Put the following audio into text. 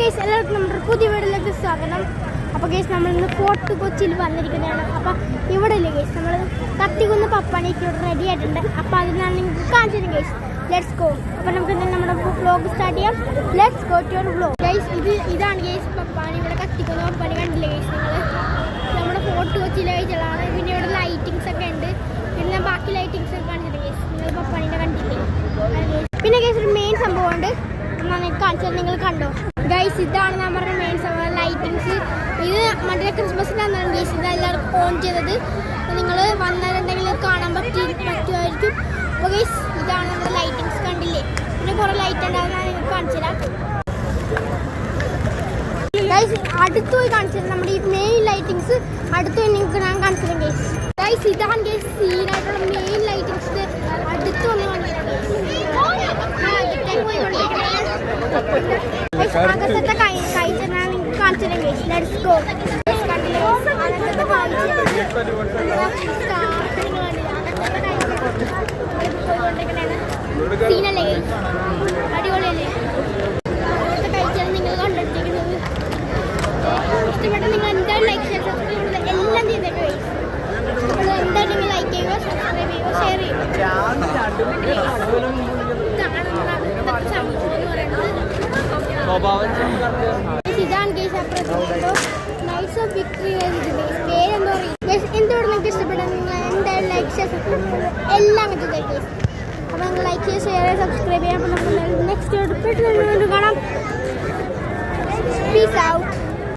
Guys എല്ലാവർക്കും നമ്മുടെ പുതിയ വീട്ടിലേക്ക് സ്വാഗതം. അപ്പോൾ ഗൈസ് നമ്മളിന്ന് ഫോർട്ട് കൊച്ചിയിൽ വന്നിരിക്കുന്നതാണ്. അപ്പോൾ ഇവിടെ ഇല്ലേ ഗൈസ് നമ്മൾ കത്തികുന്ന് പപ്പാണിക്ക് ഇവിടെ റെഡി ആയിട്ടുണ്ട്. അപ്പോൾ അതിനാണ് നിങ്ങൾക്ക് കാണിച്ചു തരും ഗൈസ്. Let's go. അപ്പോൾ നമുക്ക് നമ്മുടെ വ്ലോഗ് സ്റ്റാർട്ട് ചെയ്യാം. Let's go to your vlog. Guys ഇതാണ് ഗൈസ് പപ്പാണി. ഇവിടെ കത്തികുന്ന് പപ്പാണി കണ്ടില്ലേ ഗൈസ് നിങ്ങൾ? നമ്മുടെ ഫോർട്ട് കൊച്ചിയിലെ ഗൈസുകളാണ്. പിന്നെ ഇവിടെ ലൈറ്റിങ്സ് ഒക്കെ ഉണ്ട്. പിന്നെ ഞാൻ ബാക്കി ലൈറ്റിങ്സ് ഒക്കെ കാണിച്ചിട്ടുണ്ട് ഗൈസ്. നിങ്ങൾ പപ്പാണിനെ കണ്ടില്ലേ? പിന്നെ ഗൈസ് ഒരു മെയിൻ സംഭവമുണ്ട്, കാണിച്ചത് നിങ്ങൾ കണ്ടോ ഗൈസ്? ഇതാണ് നമ്മുടെ മെയിൻ സംഭവം, ലൈറ്റിങ്സ്. ഇത് മറ്റേ ക്രിസ്മസിനാണ് ഗൈസ് ഇത് എല്ലാവർക്കും ഓൺ ചെയ്തത്. നിങ്ങൾ വന്നാലുണ്ടെങ്കിൽ കാണാൻ പറ്റുമായിരിക്കും. അപ്പോൾ ഗൈസ് ഇതാണ് നമ്മുടെ ലൈറ്റിങ്സ്, കണ്ടില്ലേ? പിന്നെ കുറേ ലൈറ്റ് ഉണ്ടാകുന്ന നിങ്ങൾക്ക് കാണിച്ചു തരാം ഗൈസ്. അടുത്ത് പോയി കാണിച്ചത് നമ്മുടെ ഈ മെയിൻ ലൈറ്റിങ്സ് അടുത്ത് പോയി നിങ്ങൾക്ക് ഞാൻ കാണിച്ചു തരാം ഗൈസ്. ഗൈസ് ഇതാണ് ഗൈസ് സീനായിട്ടുള്ള മെയിൻ ലൈറ്റിങ്സ്. അടുത്ത് വന്ന് കാണിച്ചു അകത്തത്തെ കഴിച്ചാൽ നിങ്ങൾക്ക് കാണിച്ചു തരാം ഗൈസ്. Let's go. സീനല്ലേ ഗൈസ്? അടിപൊളിയല്ലേ? അകത്തെ കഴിച്ചാൽ നിങ്ങൾ കണ്ടിരിക്കുന്നത്. ഇഷ്ടപ്പെട്ട നിങ്ങൾ എന്തായാലും ലൈക്ക് ചെയ്യുക, സബ്സ്ക്രൈബ് ചെയ്യുക, എല്ലാം ചെയ്തേക്കും ഗൈസ്. നിങ്ങൾ എന്തായാലും നിങ്ങൾ ലൈക്ക് ചെയ്യുക, സബ്സ്ക്രൈബ് ചെയ്യുക, ഷെയർ ചെയ്യുക. ഇതാണ് ഗൈസ് അപ്പുറത്ത് നൈസ് വിക്ടറി പേരെന്തോ പറയും. എന്തുകൊണ്ട് നിങ്ങൾക്ക് ഇഷ്ടപ്പെട്ട നിങ്ങൾ എന്തായാലും ലൈക്ക് ചെയ്യുക, സബ്സ്ക്രൈബ് എല്ലാം കിട്ടുന്നത് ഗൈസ്. അപ്പോൾ നിങ്ങൾ ലൈക്ക് ചെയ്യുക, ഷെയർ ചെയ്യുക, സബ്സ്ക്രൈബ് ചെയ്യുക. അപ്പോൾ നമുക്ക് നെക്സ്റ്റ് കാണാം. Peace out.